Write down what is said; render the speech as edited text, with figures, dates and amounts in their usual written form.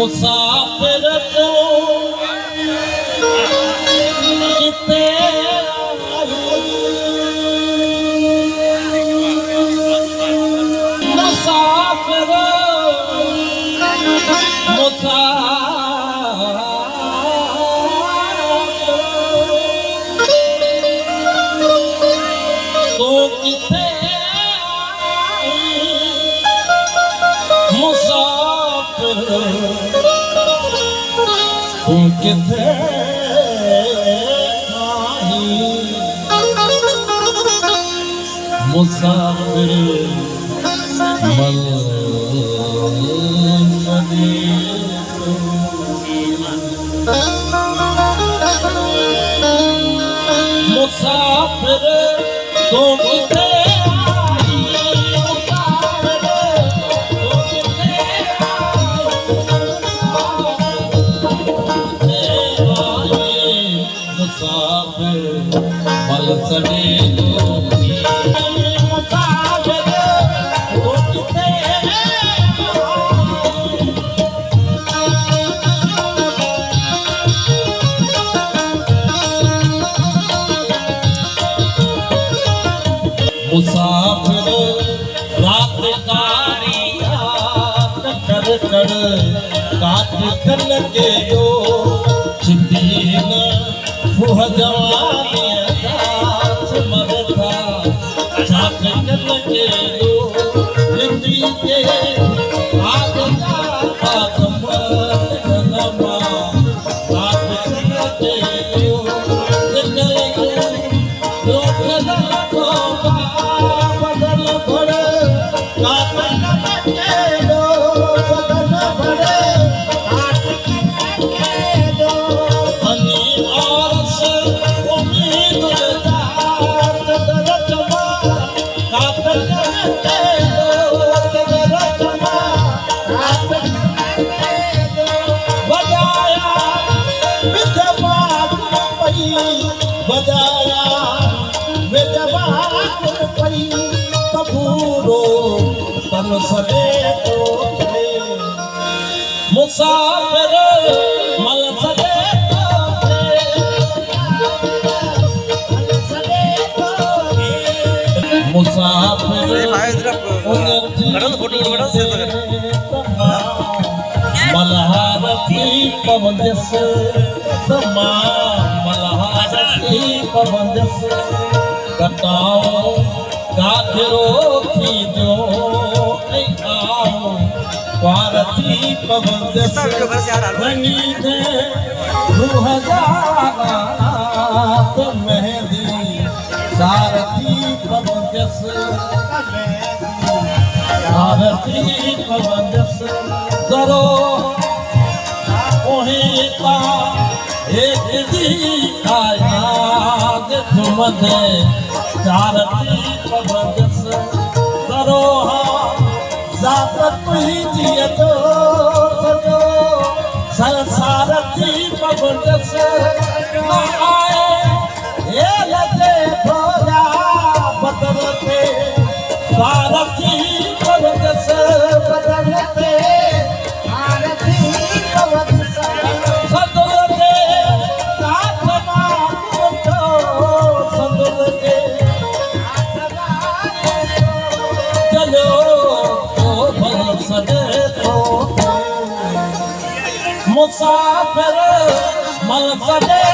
मुसाफिर तो किते मुसाफिर तो किते मुसाफिर तू किथे मुसाफिर मुसाफिर तू किथे मुसाफिर रात कारी याद कर कर काट कर के यो छिदीन फुह जवानी दास मरता छाप कर के यो जिंदगी के आग का कमर नमा काट कर के यो जिंदगी के लोग को बदल पड़े काट के दो बदल पड़े काट के दो हनी और से उम्मीद दात दरजमा काट के दो दरजमा काट के दो बजाया विधवा पई बजाया विधवा पई कबूरो तन सदे तो मुसाफिर मल सदे तो मुसाफिर मल्हारती पवंदस समा मल्हारती पवंदस कटाओ गाजरो थी जो आओ पारती पवंदस रंगी दे रूह जात मेहंदी सारथी पवंदस सारथी पवंदस करो ओहेता एक दी आयाद तुमदे सारथी पवंदस करो जात तुही जिए तो सजो सारथी पवंदस आए ये लगे भोला बदलते सारथी पवंदस बदलते सारथी पवंदस सदलते काठमा उठो सदलते चलो तो भल सदे तो मुसाफिर मल सदे